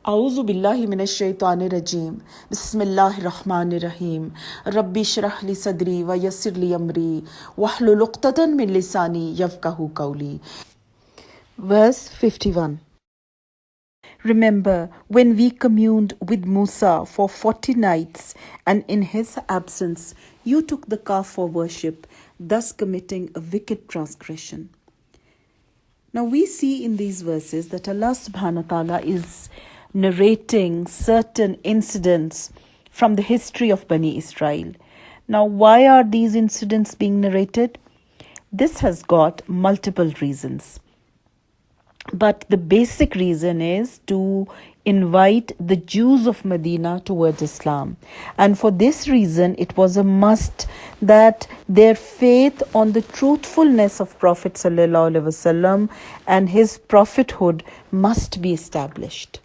أعوذ بالله من الشيطان الرجيم بسم الله الرحمن الرحيم ربي اشرح لي صدري ويسر لي أمري واحلل عقدة من لساني يفقهوا قولي. Verse 51. Remember when we communed with Musa for 40 nights, and in his absence you took the calf for worship, thus committing a wicked transgression. Now we see in these verses that Allah subhanahu wa ta'ala is narrating certain incidents from the history of Bani Israel. Now why are these incidents being narrated? This has got multiple reasons. But the basic reason is to invite the Jews of Medina towards Islam. And for this reason, it was a must that their faith on the truthfulness of Prophet ﷺ and his prophethood must be established.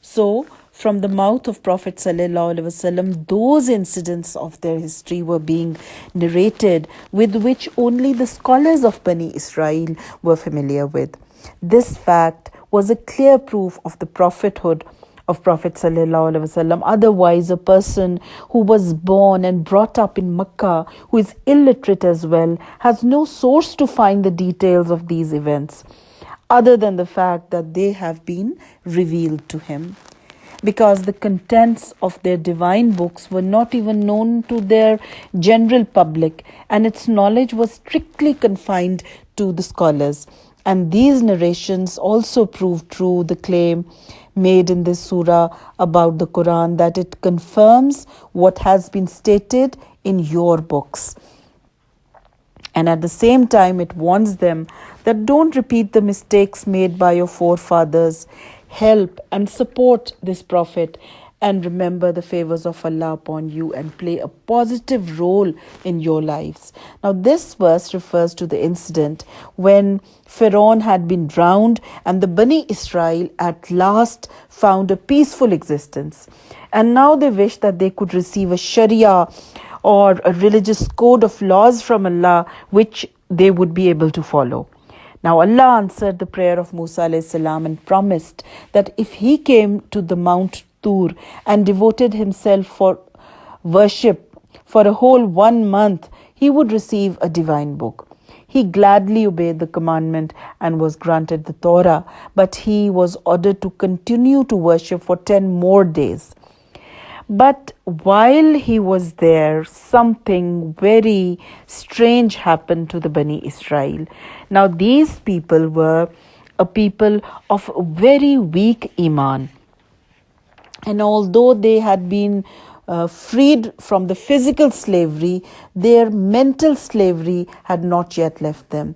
So, from the mouth of Prophet ﷺ, those incidents of their history were being narrated with which only the scholars of Bani Israel were familiar with. This fact was a clear proof of the prophethood of Prophet ﷺ. Otherwise, a person who was born and brought up in Makkah, who is illiterate as well, has no source to find the details of these events, other than the fact that they have been revealed to him. Because the contents of their divine books were not even known to their general public, and its knowledge was strictly confined to the scholars. And these narrations also prove true the claim made in this surah about the Quran, that it confirms what has been stated in your books. And at the same time, it warns them that don't repeat the mistakes made by your forefathers. Help and support this prophet and remember the favors of Allah upon you and play a positive role in your lives. Now this verse refers to the incident when Pharaoh had been drowned and the Bani Israel at last found a peaceful existence. And now they wish that they could receive a Sharia or a religious code of laws from Allah which they would be able to follow. Now Allah answered the prayer of Musa alayhi salam and promised that if he came to the Mount Tur and devoted himself for worship for a whole 1 month, he would receive a divine book. He gladly obeyed the commandment and was granted the Torah, but he was ordered to continue to worship for 10 more days. But while he was there, something very strange happened to the Bani Israel. Now these people were a people of very weak iman. And although they had been freed from the physical slavery, their mental slavery had not yet left them.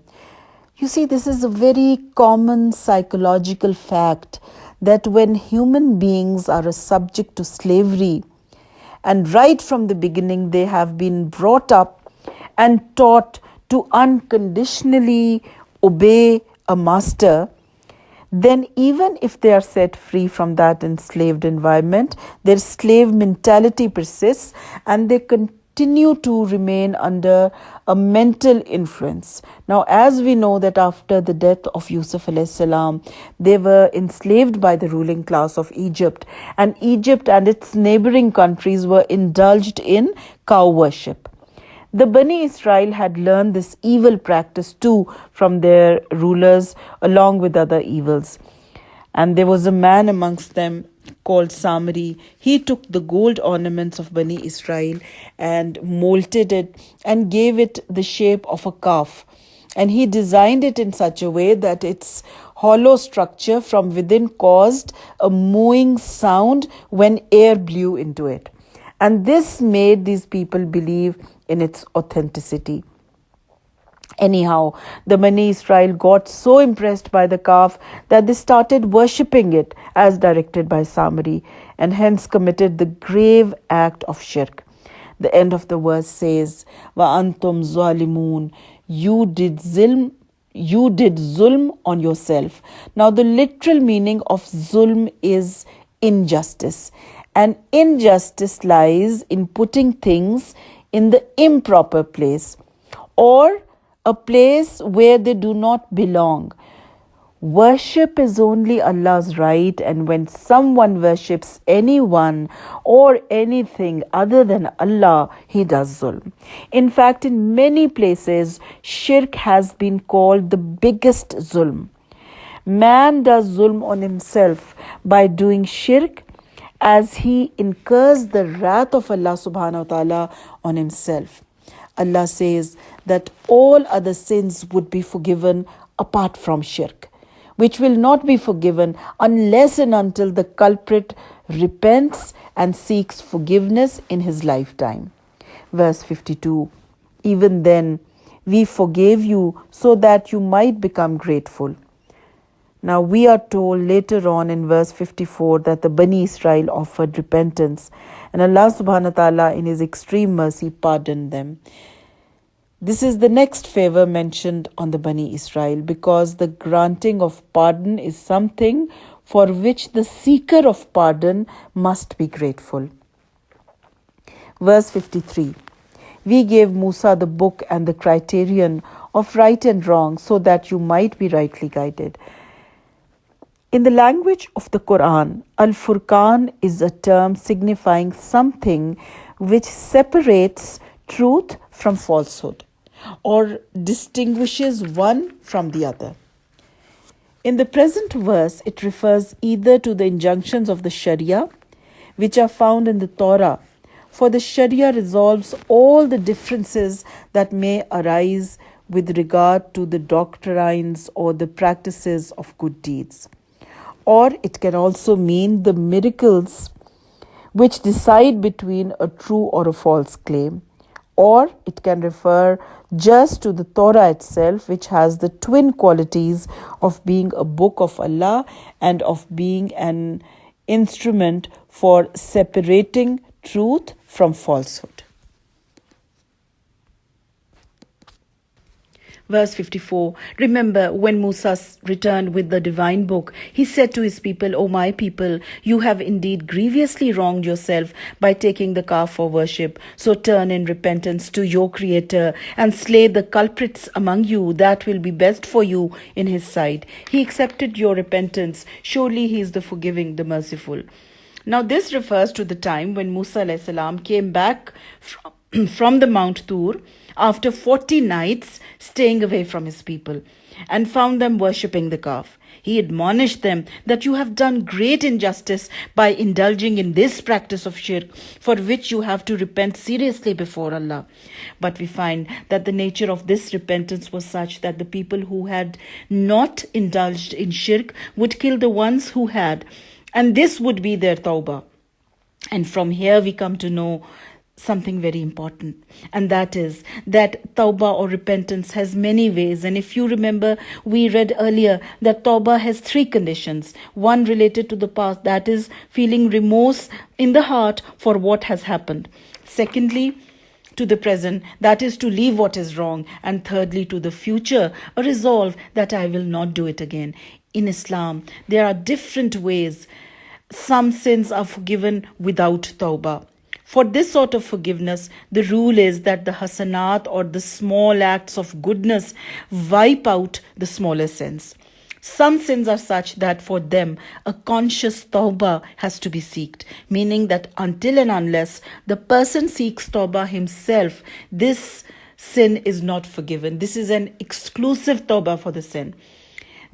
You see, this is a very common psychological fact that when human beings are a subject to slavery, and right from the beginning they have been brought up and taught to unconditionally obey a master, then even if they are set free from that enslaved environment, their slave mentality persists and they continue to remain under a mental influence. Now, as we know that after the death of Yusuf alayhi salam, they were enslaved by the ruling class of Egypt, and Egypt and its neighboring countries were indulged in cow worship. The Bani Israel had learned this evil practice too from their rulers along with other evils. And there was a man amongst them called Samari. He took the gold ornaments of Bani Israel and molded it and gave it the shape of a calf. And he designed it in such a way that its hollow structure from within caused a mooing sound when air blew into it. And this made these people believe in its authenticity. Anyhow, the Bani Israel got so impressed by the calf that they started worshipping it as directed by Samari, and hence committed the grave act of shirk. The end of the verse says, "Wa antum zalimun," you did zulm on yourself. Now the literal meaning of zulm is injustice. And injustice lies in putting things in the improper place or a place where they do not belong. Worship is only Allah's right, and when someone worships anyone or anything other than Allah, he does zulm. In fact, in many places, shirk has been called the biggest zulm. Man does zulm on himself by doing shirk, as he incurs the wrath of Allah subhanahu wa ta'ala on himself. Allah says that all other sins would be forgiven apart from shirk, which will not be forgiven unless and until the culprit repents and seeks forgiveness in his lifetime. Verse 52, even then we forgave you so that you might become grateful. Now we are told later on in verse 54 that the Bani Israel offered repentance, and Allah subhanahu wa ta'ala in his extreme mercy pardoned them. This is the next favor mentioned on the Bani Israel, because the granting of pardon is something for which the seeker of pardon must be grateful. Verse 53, we gave Musa the book and the criterion of right and wrong so that you might be rightly guided. In the language of the Quran, Al-Furqan is a term signifying something which separates truth from falsehood or distinguishes one from the other. In the present verse, it refers either to the injunctions of the Sharia, which are found in the Torah, for the Sharia resolves all the differences that may arise with regard to the doctrines or the practices of good deeds. Or it can also mean the miracles which decide between a true or a false claim. Or it can refer just to the Torah itself, which has the twin qualities of being a book of Allah and of being an instrument for separating truth from falsehood. Verse 54, remember when Musa returned with the divine book, he said to his people, O my people, you have indeed grievously wronged yourself by taking the calf for worship. So turn in repentance to your Creator and slay the culprits among you. That will be best for you in his sight. He accepted your repentance. Surely he is the forgiving, the merciful. Now this refers to the time when Musa alayhi salam came back from the Mount Tur after 40 nights staying away from his people, and found them worshipping the calf. He admonished them that you have done great injustice by indulging in this practice of shirk, for which you have to repent seriously before Allah. But we find that the nature of this repentance was such that the people who had not indulged in shirk would kill the ones who had, and this would be their tawbah. And from here we come to know something very important, and that is that tawbah or repentance has many ways. And if you remember, we read earlier that tawbah has 3 conditions. One related to the past, that is feeling remorse in the heart for what has happened. Secondly, to the present, that is to leave what is wrong. And thirdly, to the future, a resolve that I will not do it again. In Islam, there are different ways. Some sins are forgiven without tawbah. For this sort of forgiveness, the rule is that the hasanat or the small acts of goodness wipe out the smaller sins. Some sins are such that for them a conscious tawbah has to be sought, meaning that until and unless the person seeks tawbah himself, this sin is not forgiven. This is an exclusive tawbah for the sin.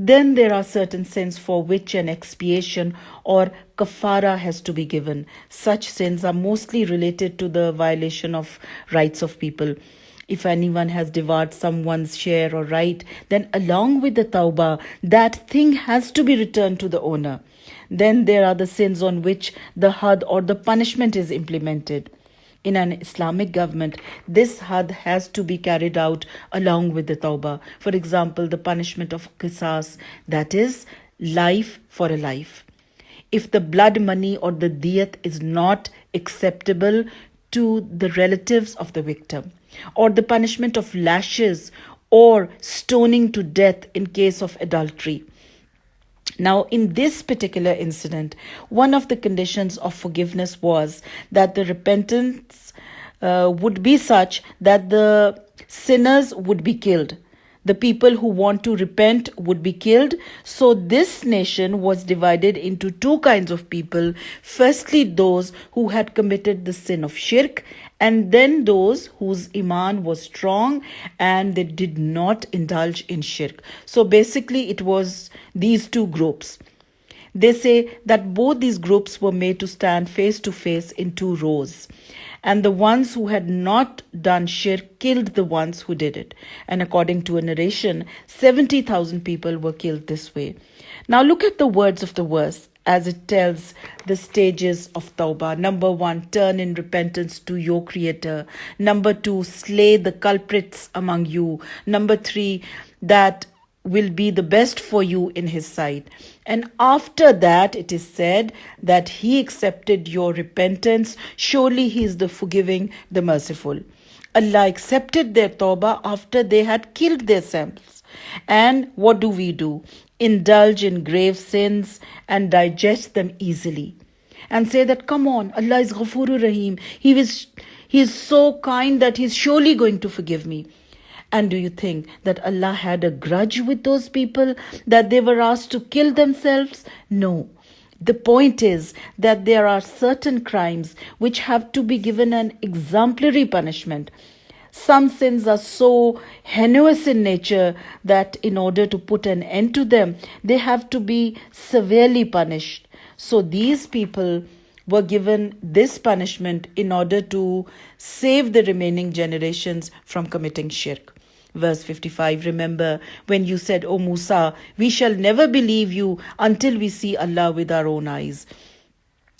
Then there are certain sins for which an expiation or kafara has to be given. Such sins are mostly related to the violation of rights of people. If anyone has devoured someone's share or right, then along with the tawbah, that thing has to be returned to the owner. Then there are the sins on which the had or the punishment is implemented. In an Islamic government, this had has to be carried out along with the tawbah. For example, the punishment of qisas, that is, life for a life. If the blood money or the diyat is not acceptable to the relatives of the victim, or the punishment of lashes or stoning to death in case of adultery. Now, in this particular incident, one of the conditions of forgiveness was that the repentance would be such that the sinners would be killed. The people who want to repent would be killed. So this nation was divided into two kinds of people. Firstly, those who had committed the sin of shirk, and then those whose iman was strong and they did not indulge in shirk. So basically it was these two groups. They say that both these groups were made to stand face to face in two rows. And the ones who had not done shirk killed the ones who did it. And according to a narration, 70,000 people were killed this way. Now look at the words of the verse as it tells the stages of Tawbah. Number 1, turn in repentance to your Creator. Number 2, slay the culprits among you. Number 3, that will be the best for you in His sight. And after that, it is said that He accepted your repentance. Surely He is the forgiving, the merciful. Allah accepted their tawbah after they had killed themselves. And what do? Indulge in grave sins and digest them easily. And say that, come on, Allah is Ghafurur Rahim. He is so kind that He is surely going to forgive me. And do you think that Allah had a grudge with those people that they were asked to kill themselves? No. The point is that there are certain crimes which have to be given an exemplary punishment. Some sins are so heinous in nature that in order to put an end to them, they have to be severely punished. So these people were given this punishment in order to save the remaining generations from committing shirk. Verse 55, remember when you said, O Musa, we shall never believe you until we see Allah with our own eyes.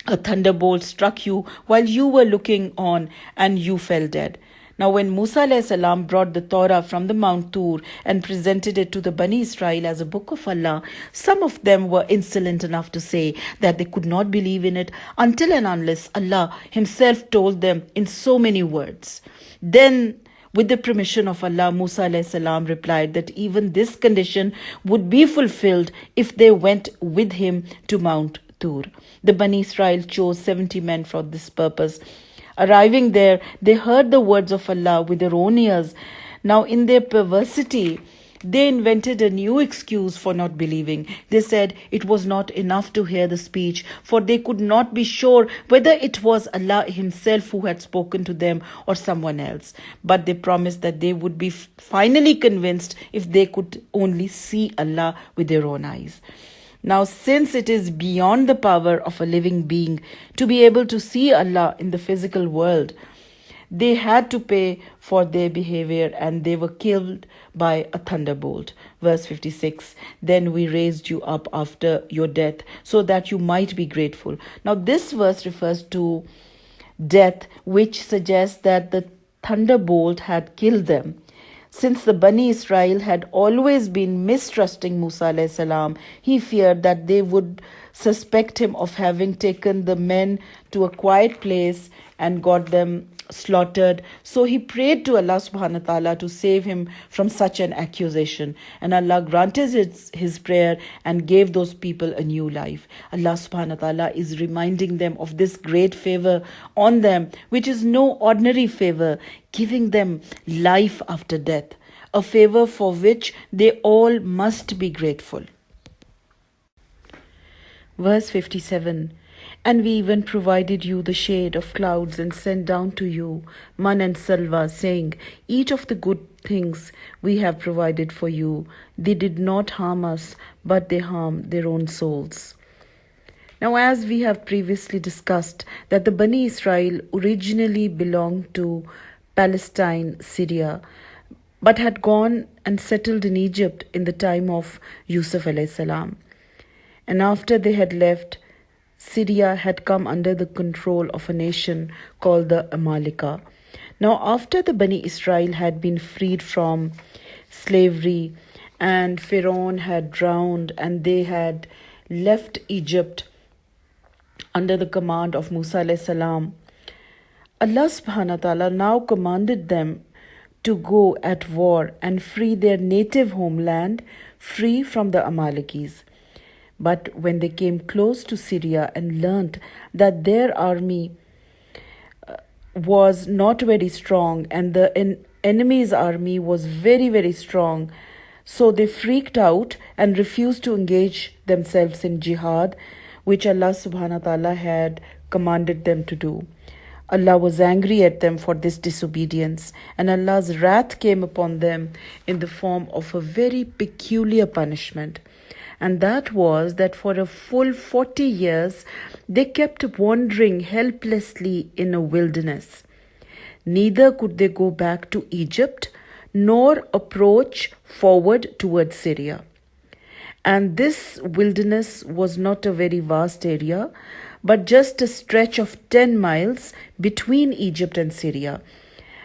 A thunderbolt struck you while you were looking on and you fell dead. Now when Musa a.s. brought the Torah from the Mount Tur and presented it to the Bani Israel as a book of Allah, some of them were insolent enough to say that they could not believe in it until and unless Allah Himself told them in so many words. Then, with the permission of Allah, Musa a.s. replied that even this condition would be fulfilled if they went with him to Mount Tur. The Bani Israel chose 70 men for this purpose. Arriving there, they heard the words of Allah with their own ears. Now, in their perversity, they invented a new excuse for not believing. They said it was not enough to hear the speech, for they could not be sure whether it was Allah Himself who had spoken to them or someone else. But they promised that they would be finally convinced if they could only see Allah with their own eyes. Now, since it is beyond the power of a living being to be able to see Allah in the physical world, they had to pay for their behavior and they were killed by a thunderbolt. Verse 56, then we raised you up after your death so that you might be grateful. Now, this verse refers to death, which suggests that the thunderbolt had killed them. Since the Bani Israel had always been mistrusting Musa alayhi salam, he feared that they would suspect him of having taken the men to a quiet place and got them slaughtered. So he prayed to Allah subhanahu wa ta'ala to save him from such an accusation. And Allah granted his prayer and gave those people a new life. Allah subhanahu wa ta'ala is reminding them of this great favor on them, which is no ordinary favor, giving them life after death, a favor for which they all must be grateful. Verse 57, and we even provided you the shade of clouds and sent down to you man and salwa, saying, eat of the good things we have provided for you. They did not harm us, but they harmed their own souls. Now, as we have previously discussed, that the Bani Israel originally belonged to Palestine, Syria, but had gone and settled in Egypt in the time of Yusuf alayhi salam. And after they had left, Syria had come under the control of a nation called the Amalekah. Now, after the Bani Israel had been freed from slavery and Pharaoh had drowned and they had left Egypt under the command of Musa alayhi salam, Allah subhanahu wa ta'ala now commanded them to go at war and free their native homeland, free from the Amalekites. But when they came close to Syria and learnt that their army was not very strong and the enemy's army was very, very strong, So they freaked out and refused to engage themselves in jihad, which Allah subhanahu wa ta'ala had commanded them to do. Allah was angry at them for this disobedience, and Allah's wrath came upon them in the form of a very peculiar punishment. And that was that for a full 40 years they kept wandering helplessly in a wilderness. Neither could they go back to Egypt nor approach forward towards Syria. And this wilderness was not a very vast area, but just a stretch of 10 miles between Egypt and Syria.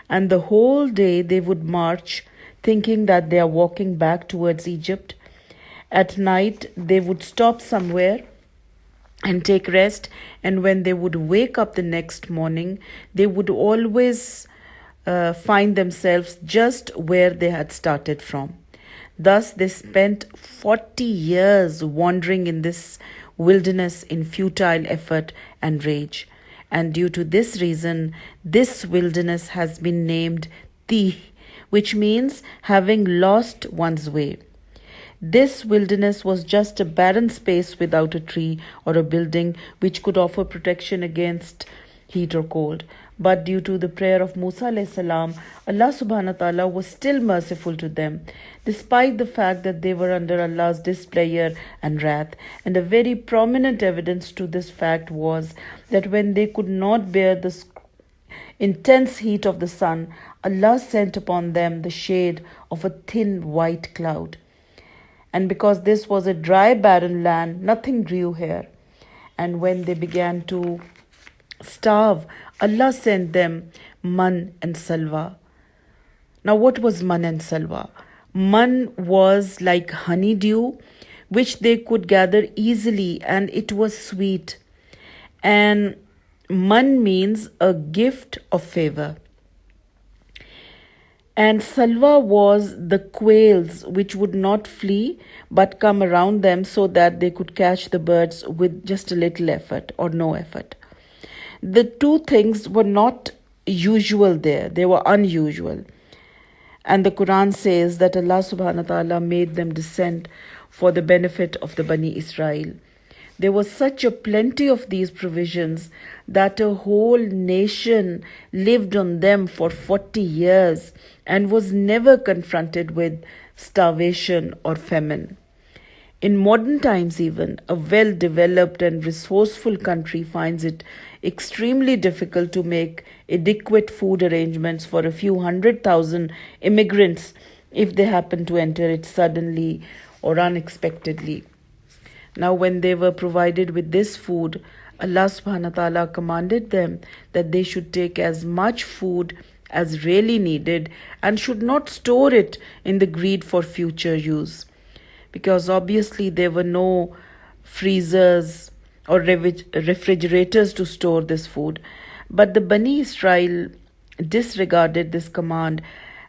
And the whole day they would march, thinking that they are walking back towards Egypt. At night they would stop somewhere and take rest, and when they would wake up the next morning, they would always find themselves just where they had started from. Thus they spent 40 years wandering in this wilderness in futile effort and rage. And due to this reason, this wilderness has been named Tih, which means having lost one's way. This wilderness was just a barren space without a tree or a building which could offer protection against heat or cold. But due to the prayer of Musa alayhi salam, Allah subhanahu wa ta'ala was still merciful to them, despite the fact that they were under Allah's displeasure and wrath. And a very prominent evidence to this fact was that when they could not bear the intense heat of the sun, Allah sent upon them the shade of a thin white cloud. And because this was a dry, barren land, nothing grew here. And when they began to starve, Allah sent them man and salwa. Now, what was man and salwa? Man was like honeydew, which they could gather easily, and it was sweet. And man means a gift of favor. And salwa was the quails which would not flee but come around them so that they could catch the birds with just a little effort or no effort. The two things were not usual there, they were unusual. And the Quran says that Allah subhanahu wa ta'ala made them descend for the benefit of the Bani Israel. There was such a plenty of these provisions that a whole nation lived on them for 40 years and was never confronted with starvation or famine. In modern times even, a well-developed and resourceful country finds it extremely difficult to make adequate food arrangements for a few 100,000 immigrants if they happen to enter it suddenly or unexpectedly. Now, when they were provided with this food, Allah subhanahu wa ta'ala commanded them that they should take as much food as really needed and should not store it in the greed for future use. Because obviously there were no freezers or refrigerators to store this food. But the Bani Israel disregarded this command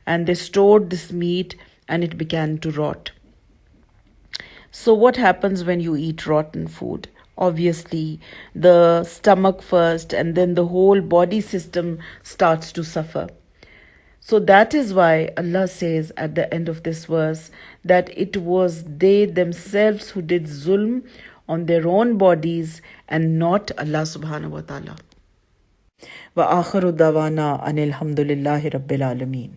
and they stored this meat and it began to rot. So what happens when you eat rotten food? Obviously, the stomach first and then the whole body system starts to suffer. So that is why Allah says at the end of this verse that it was they themselves who did zulm on their own bodies and not Allah subhanahu wa ta'ala. Wa akhiru dawana anil hamdulillahi rabbil alameen.